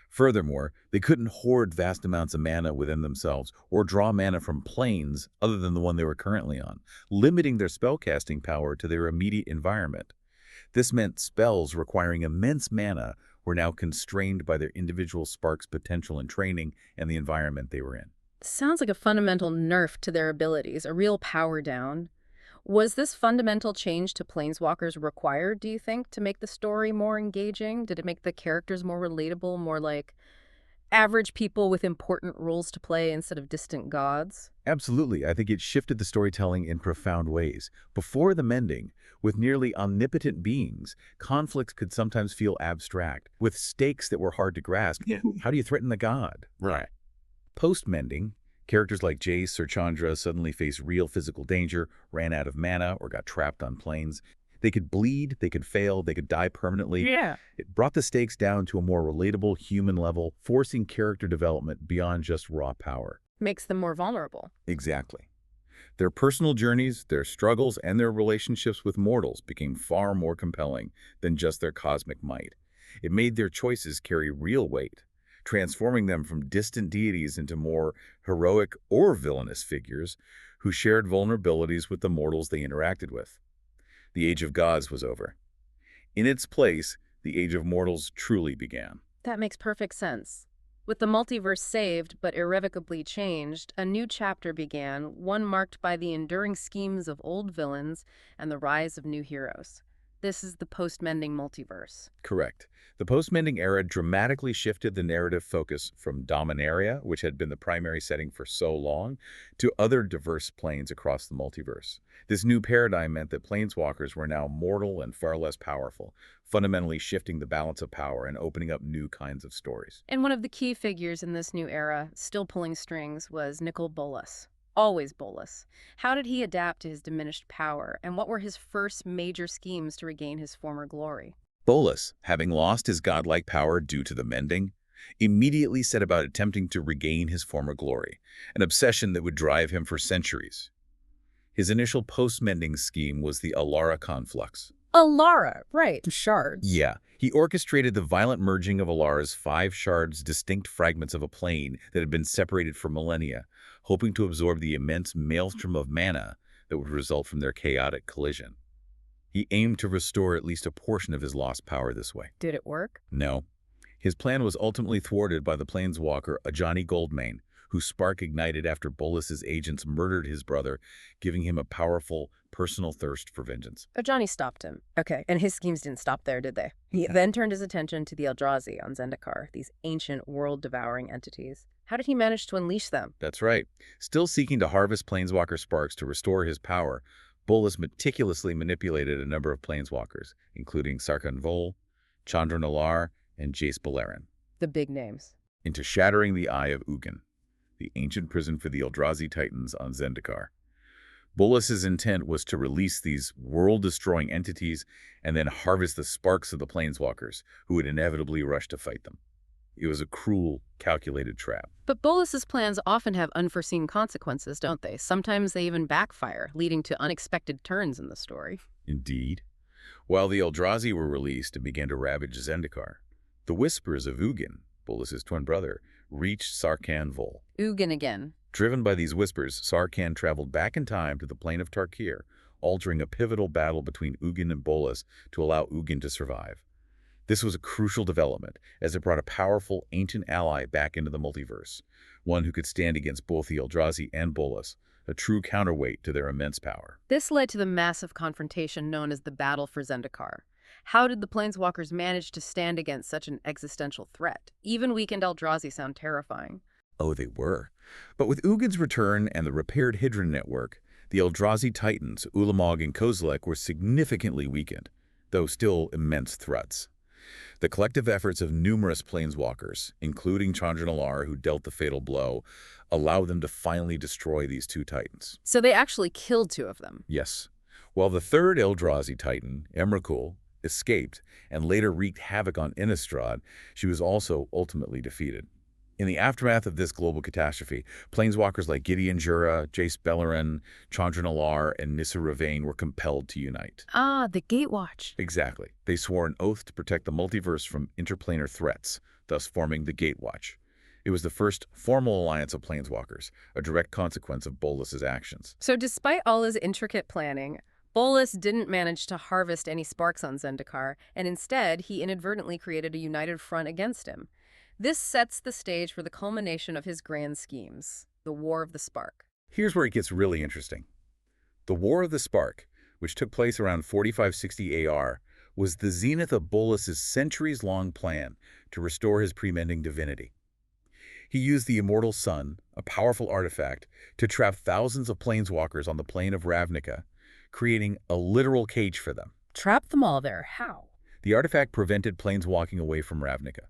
Furthermore, they couldn't hoard vast amounts of mana within themselves or draw mana from planes other than the one they were currently on, limiting their spellcasting power to their immediate environment. This meant spells requiring immense mana were now constrained by their individual spark's potential and training and the environment they were in. Sounds like a fundamental nerf to their abilities, a real power down. Was this fundamental change to Planeswalkers required, do you think, to make the story more engaging? Did it make the characters more relatable, more like average people with important roles to play instead of distant gods? Absolutely. I think it shifted the storytelling in profound ways. Before the mending, with nearly omnipotent beings, conflicts could sometimes feel abstract, with stakes that were hard to grasp. Yeah. How do you threaten the god? Right. Post-mending, characters like Jace or Chandra suddenly faced real physical danger, ran out of mana, or got trapped on planes. They could bleed, they could fail, they could die permanently. Yeah. It brought the stakes down to a more relatable human level, forcing character development beyond just raw power. Makes them more vulnerable. Exactly. Their personal journeys, their struggles, and their relationships with mortals became far more compelling than just their cosmic might. It made their choices carry real weight, transforming them from distant deities into more heroic or villainous figures who shared vulnerabilities with the mortals they interacted with. The Age of Gods was over. In its place, the Age of Mortals truly began. That makes perfect sense. With the multiverse saved but irrevocably changed, a new chapter began, one marked by the enduring schemes of old villains and the rise of new heroes. This is the post-mending multiverse. Correct. The post-mending era dramatically shifted the narrative focus from Dominaria, which had been the primary setting for so long, to other diverse planes across the multiverse. This new paradigm meant that Planeswalkers were now mortal and far less powerful, fundamentally shifting the balance of power and opening up new kinds of stories. And one of the key figures in this new era, still pulling strings, was Nicol Bolas. Always Bolas. How did he adapt to his diminished power, and what were his first major schemes to regain his former glory? Bolas, having lost his godlike power due to the mending, immediately set about attempting to regain his former glory, an obsession that would drive him for centuries. His initial post-mending scheme was the Alara Conflux. Alara, right. Shards. Yeah, he orchestrated the violent merging of Alara's 5 shards, distinct fragments of a plane that had been separated for millennia, hoping to absorb the immense maelstrom of mana that would result from their chaotic collision. He aimed to restore at least a portion of his lost power this way. Did it work? No. His plan was ultimately thwarted by the Planeswalker, Ajani Goldmane, whose spark ignited after Bolas's agents murdered his brother, giving him a powerful, personal thirst for vengeance. Johnny stopped him. Okay, and his schemes didn't stop there, did they? He then turned his attention to the Eldrazi on Zendikar, these ancient, world-devouring entities. How did he manage to unleash them? That's right. Still seeking to harvest Planeswalker sparks to restore his power, Bolas meticulously manipulated a number of Planeswalkers, including Sarkhan Vol, Chandra Nalaar, and Jace Beleren, The big names. into shattering the Eye of Ugin, the ancient prison for the Eldrazi Titans on Zendikar. Bolas's intent was to release these world-destroying entities and then harvest the sparks of the Planeswalkers, who would inevitably rush to fight them. It was a cruel, calculated trap. But Bolas's plans often have unforeseen consequences, don't they? Sometimes they even backfire, leading to unexpected turns in the story. Indeed. While the Eldrazi were released and began to ravage Zendikar, the whispers of Ugin, Bolas's twin brother, reached Sarkhan Vol. Ugin again. Driven by these whispers, Sarkhan traveled back in time to the plane of Tarkir, altering a pivotal battle between Ugin and Bolas to allow Ugin to survive. This was a crucial development, as it brought a powerful, ancient ally back into the multiverse, one who could stand against both the Eldrazi and Bolas, a true counterweight to their immense power. This led to the massive confrontation known as the Battle for Zendikar. How did the Planeswalkers manage to stand against such an existential threat? Even weakened Eldrazi sound terrifying. Oh, they were. But with Ugin's return and the repaired Hydra network, the Eldrazi Titans, Ulamog and Kozilek, were significantly weakened, though still immense threats. The collective efforts of numerous Planeswalkers, including Chandra Nalaar, who dealt the fatal blow, allowed them to finally destroy these two Titans. So they actually killed two of them. Yes. While the third Eldrazi Titan, Emrakul, escaped and later wreaked havoc on Innistrad, she was also ultimately defeated. In the aftermath of this global catastrophe, Planeswalkers like Gideon Jura, Jace Beleren, Chandra Nalaar, and Nissa Ravain were compelled to unite. Ah, the Gatewatch. Exactly. They swore an oath to protect the multiverse from interplanar threats, thus forming the Gatewatch. It was the first formal alliance of Planeswalkers, a direct consequence of Bolas's actions. So despite all his intricate planning, Bolas didn't manage to harvest any sparks on Zendikar, and instead he inadvertently created a united front against him. This sets the stage for the culmination of his grand schemes, the War of the Spark. Here's where it gets really interesting. The War of the Spark, which took place around 4560 AR, was the zenith of Bolas's centuries-long plan to restore his pre-mending divinity. He used the Immortal Sun, a powerful artifact, to trap thousands of Planeswalkers on the plane of Ravnica, creating a literal cage for them. Trap them all there. How? The artifact prevented Planeswalking away from Ravnica.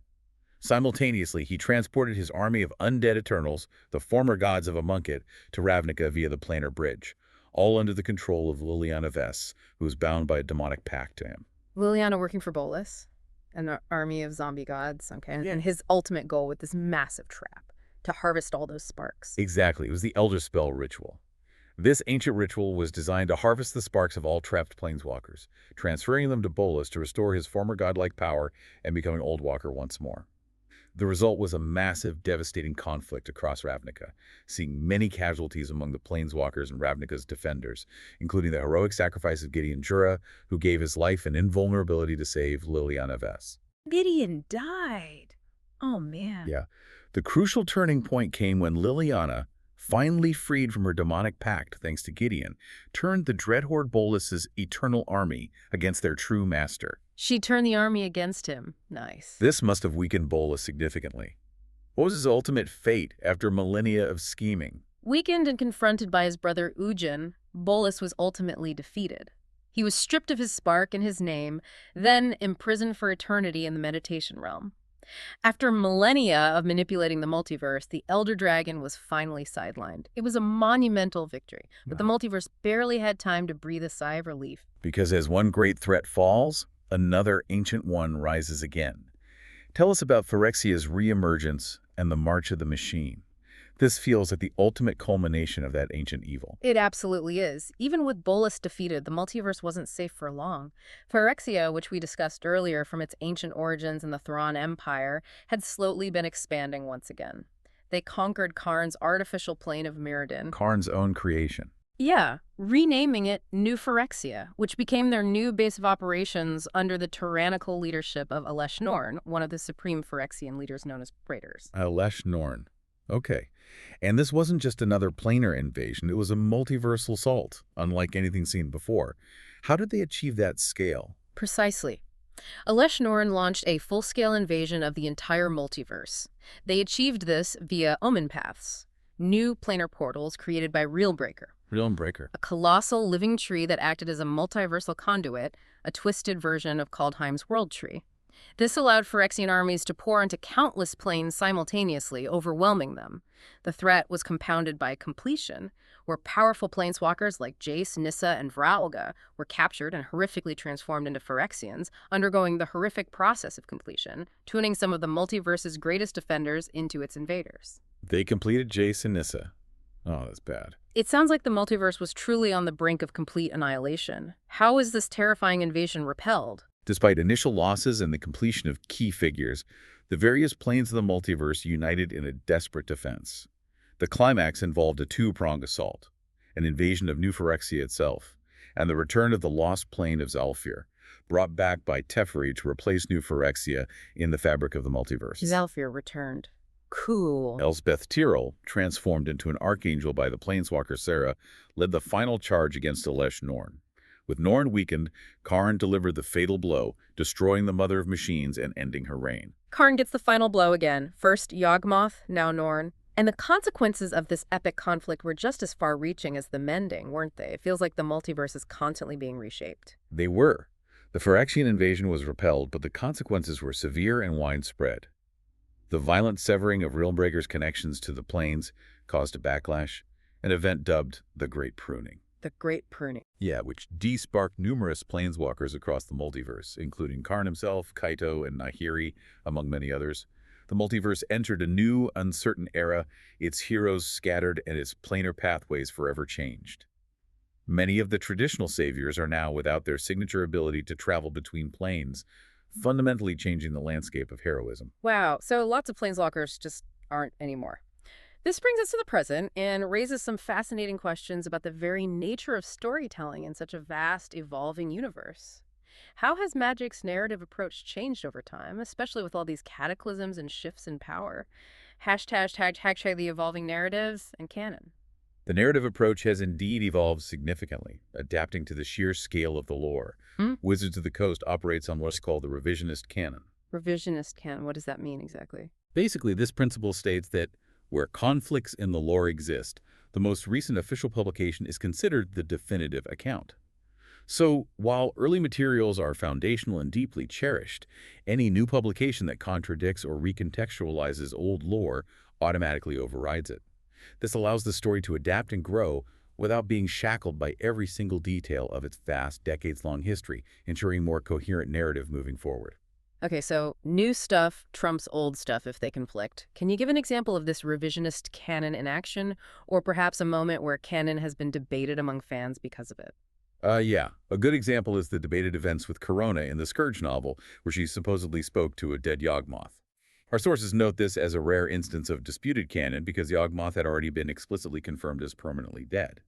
Simultaneously, he transported his army of undead Eternals, the former gods of Amonkhet, to Ravnica via the planar bridge, all under the control of Liliana Vess, who was bound by a demonic pact to him. Liliana working for Bolas, an army of zombie gods, okay? And his ultimate goal with this massive trap, to harvest all those sparks. Exactly. It was the Elder Spell ritual. This ancient ritual was designed to harvest the sparks of all trapped Planeswalkers, transferring them to Bolas to restore his former godlike power and becoming Old Walker once more. The result was a massive, devastating conflict across Ravnica, seeing many casualties among the Planeswalkers and Ravnica's defenders, including the heroic sacrifice of Gideon Jura, who gave his life and invulnerability to save Liliana Vess. Gideon died. Oh, man. Yeah. The crucial turning point came when Liliana, finally freed from her demonic pact thanks to Gideon, turned the Dreadhorde Bolas's eternal army against their true master. She turned the army against him. Nice. This must have weakened Bolas significantly. What was his ultimate fate after millennia of scheming? Weakened and confronted by his brother Ugin, Bolas was ultimately defeated. He was stripped of his spark and his name, then imprisoned for eternity in the meditation realm. After millennia of manipulating the multiverse, the Elder Dragon was finally sidelined. It was a monumental victory, but the multiverse barely had time to breathe a sigh of relief. Because as one great threat falls, another ancient one rises again. Tell us about Phyrexia's reemergence and the March of the Machine. This feels like the ultimate culmination of that ancient evil. It absolutely is. Even with Bolas defeated, the multiverse wasn't safe for long. Phyrexia, which we discussed earlier from its ancient origins in the Thran Empire, had slowly been expanding once again. They conquered Karn's artificial plane of Mirrodin. Karn's own creation. Yeah, renaming it New Phyrexia, which became their new base of operations under the tyrannical leadership of Elesh Norn, one of the supreme Phyrexian leaders known as Praetors. Elesh Norn. Okay. And this wasn't just another planar invasion, it was a multiversal assault, unlike anything seen before. How did they achieve that scale? Precisely. Elesh Norn launched a full-scale invasion of the entire multiverse. They achieved this via Omen Paths, new planar portals created by Realmbreaker. Realmbreaker. A colossal living tree that acted as a multiversal conduit, a twisted version of Kaldheim's World Tree. This allowed Phyrexian armies to pour into countless planes simultaneously, overwhelming them. The threat was compounded by completion, where powerful planeswalkers like Jace, Nissa, and Vraulga were captured and horrifically transformed into Phyrexians, undergoing the horrific process of completion, tuning some of the multiverse's greatest defenders into its invaders. They completed Jace and Nissa. Oh, that's bad. It sounds like the multiverse was truly on the brink of complete annihilation. How is this terrifying invasion repelled? Despite initial losses and the completion of key figures, the various planes of the multiverse united in a desperate defense. The climax involved a two-pronged assault, an invasion of New Phyrexia itself, and the return of the lost plane of Zhalfir, brought back by Teferi to replace New Phyrexia in the fabric of the multiverse. Zhalfir returned. Cool. Elspeth Tyrell, transformed into an archangel by the Planeswalker Serra, led the final charge against Elesh Norn. With Norn weakened, Karn delivered the fatal blow, destroying the Mother of Machines and ending her reign. Karn gets the final blow again. First Yawgmoth, now Norn. And the consequences of this epic conflict were just as far-reaching as the mending, weren't they? It feels like the multiverse is constantly being reshaped. They were. The Phyrexian invasion was repelled, but the consequences were severe and widespread. The violent severing of Realmbreaker's connections to the planes caused a backlash, an event dubbed the Great Pruning. The Great Pruning. Yeah, which de-sparked numerous planeswalkers across the multiverse, including Karn himself, Kaito, and Nahiri, among many others. The multiverse entered a new, uncertain era, its heroes scattered and its planar pathways forever changed. Many of the traditional saviors are now without their signature ability to travel between planes, fundamentally changing the landscape of heroism. Wow, so lots of planeswalkers just aren't anymore. This brings us to the present and raises some fascinating questions about the very nature of storytelling in such a vast, evolving universe. How has Magic's narrative approach changed over time, especially with all these cataclysms and shifts in power? Hashtag the evolving narratives and canon. The narrative approach has indeed evolved significantly, adapting to the sheer scale of the lore. Wizards of the Coast operates on what's called the revisionist canon. Revisionist canon, what does that mean exactly? Basically, this principle states that where conflicts in the lore exist, the most recent official publication is considered the definitive account. So, while early materials are foundational and deeply cherished, any new publication that contradicts or recontextualizes old lore automatically overrides it. This allows the story to adapt and grow without being shackled by every single detail of its vast, decades-long history, ensuring more coherent narrative moving forward. Okay, so new stuff trumps old stuff if they conflict. Can you give an example of this revisionist canon in action, or perhaps a moment where canon has been debated among fans because of it? Yeah. A good example is the debated events with Corona in the Scourge novel, where she supposedly spoke to a dead Yawgmoth. Our sources note this as a rare instance of disputed canon because Yawgmoth had already been explicitly confirmed as permanently dead.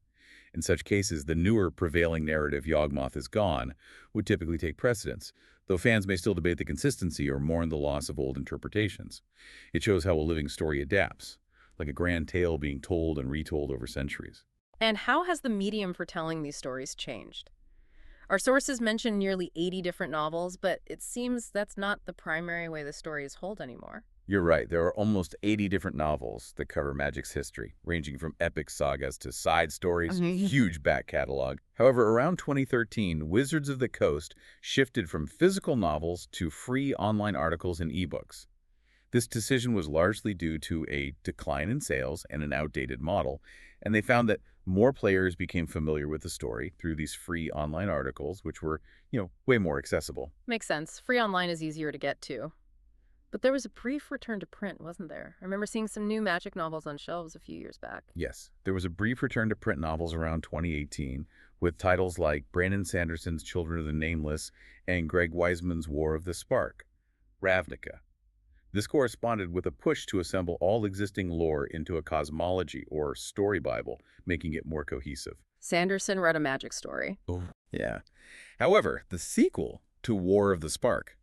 In such cases, the newer prevailing narrative Yawgmoth is gone would typically take precedence, though fans may still debate the consistency or mourn the loss of old interpretations. It shows how a living story adapts, like a grand tale being told and retold over centuries. And how has the medium for telling these stories changed? Our sources mention nearly 80 different novels, but it seems that's not the primary way the story is told anymore. You're right, there are almost 80 different novels that cover Magic's history, ranging from epic sagas to side stories, huge back catalog. However, around 2013, Wizards of the Coast shifted from physical novels to free online articles and ebooks. This decision was largely due to a decline in sales and an outdated model, and they found that more players became familiar with the story through these free online articles, which were, way more accessible. Makes sense. Free online is easier to get to. But there was a brief return to print, wasn't there? I remember seeing some new Magic novels on shelves a few years back. Yes, there was a brief return to print novels around 2018, with titles like Brandon Sanderson's Children of the Nameless and Greg Weisman's War of the Spark, Ravnica. This corresponded with a push to assemble all existing lore into a cosmology or story Bible, making it more cohesive. Sanderson read a Magic story. Oh, yeah. However, the sequel to War of the Spark,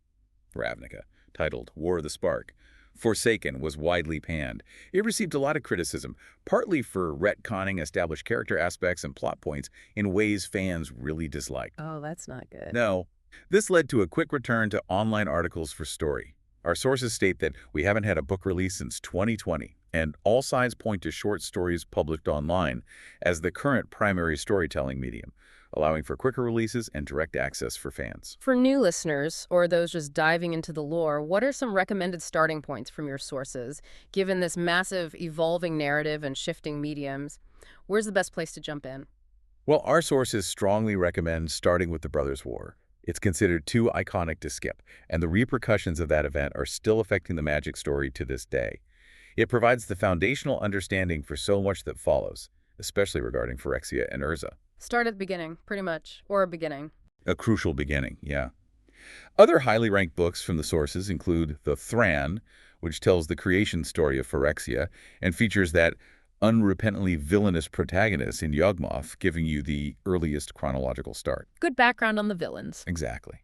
Ravnica, titled War of the Spark, Forsaken, was widely panned. It received a lot of criticism, partly for retconning established character aspects and plot points in ways fans really disliked. Oh, that's not good. No. This led to a quick return to online articles for story. Our sources state that we haven't had a book release since 2020, and all signs point to short stories published online as the current primary storytelling medium, allowing for quicker releases and direct access for fans. For new listeners, or those just diving into the lore, what are some recommended starting points from your sources? Given this massive evolving narrative and shifting mediums, where's the best place to jump in? Well, our sources strongly recommend starting with the Brothers' War. It's considered too iconic to skip, and the repercussions of that event are still affecting the Magic story to this day. It provides the foundational understanding for so much that follows, especially regarding Phyrexia and Urza. Start at the beginning, pretty much, or a beginning. A crucial beginning, yeah. Other highly ranked books from the sources include The Thran, which tells the creation story of Phyrexia and features that unrepentantly villainous protagonist in Yawgmoth, giving you the earliest chronological start. Good background on the villains. Exactly.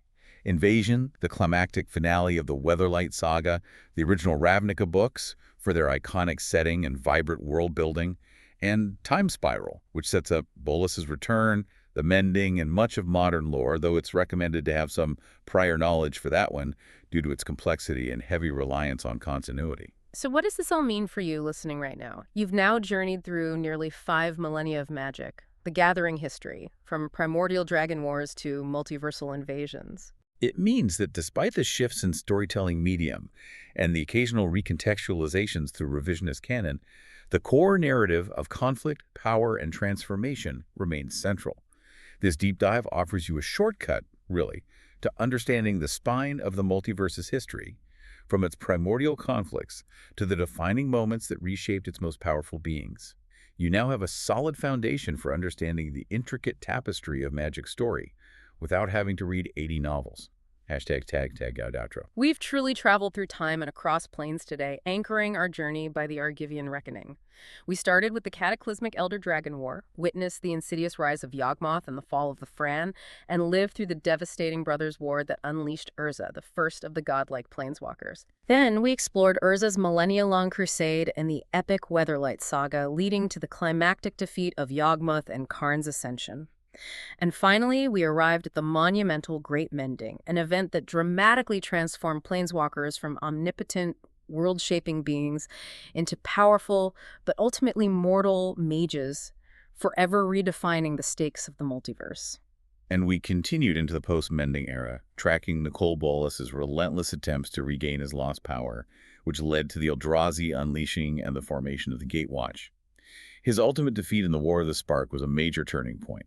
Invasion, the climactic finale of the Weatherlight saga, the original Ravnica books for their iconic setting and vibrant world building, and Time Spiral, which sets up Bolas's return, the Mending, and much of modern lore, though it's recommended to have some prior knowledge for that one due to its complexity and heavy reliance on continuity. So what does this all mean for you listening right now? You've now journeyed through nearly 5 millennia of magic, the Gathering history, from primordial dragon wars to multiversal invasions. It means that despite the shifts in storytelling medium and the occasional recontextualizations through revisionist canon, the core narrative of conflict, power, and transformation remains central. This deep dive offers you a shortcut, really, to understanding the spine of the multiverse's history, from its primordial conflicts to the defining moments that reshaped its most powerful beings. You now have a solid foundation for understanding the intricate tapestry of Magic's story without having to read 80 novels. #tag out outro. We've truly traveled through time and across planes today, anchoring our journey by the Argivian reckoning. We started with the cataclysmic Elder Dragon War, witnessed the insidious rise of Yawgmoth and the fall of the Thran, and lived through the devastating Brothers' War that unleashed Urza, the first of the godlike Planeswalkers. Then we explored Urza's millennia-long crusade and the epic Weatherlight saga, leading to the climactic defeat of Yawgmoth and Karn's ascension. And finally, we arrived at the monumental Great Mending, an event that dramatically transformed Planeswalkers from omnipotent, world-shaping beings into powerful, but ultimately mortal mages, forever redefining the stakes of the multiverse. And we continued into the post-Mending era, tracking Nicol Bolas' relentless attempts to regain his lost power, which led to the Eldrazi unleashing and the formation of the Gatewatch. His ultimate defeat in the War of the Spark was a major turning point,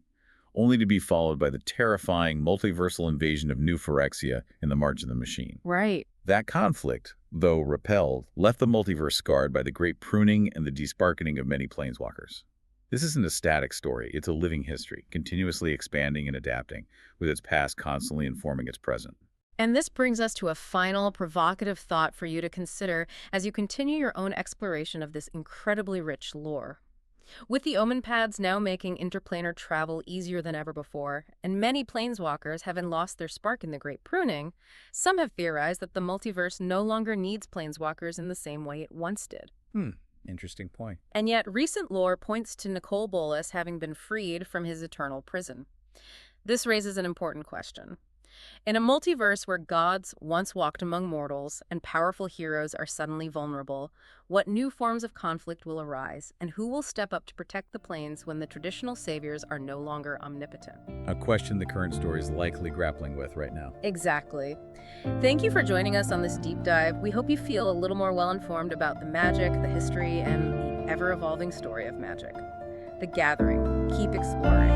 only to be followed by the terrifying multiversal invasion of New Phyrexia in the March of the Machine. Right. That conflict, though repelled, left the multiverse scarred by the great pruning and the desparkening of many planeswalkers. This isn't a static story, it's a living history, continuously expanding and adapting, with its past constantly informing its present. And this brings us to a final provocative thought for you to consider as you continue your own exploration of this incredibly rich lore. With the Omen Pads now making interplanar travel easier than ever before, and many planeswalkers having lost their spark in the Great Pruning, some have theorized that the multiverse no longer needs planeswalkers in the same way it once did. Interesting point. And yet, recent lore points to Nicol Bolas having been freed from his eternal prison. This raises an important question. In a multiverse where gods once walked among mortals and powerful heroes are suddenly vulnerable, what new forms of conflict will arise, and who will step up to protect the planes when the traditional saviors are no longer omnipotent? A question the current story is likely grappling with right now. Exactly. Thank you for joining us on this deep dive. We hope you feel a little more well-informed about the magic, the history, and the ever-evolving story of magic. The Gathering. Keep exploring.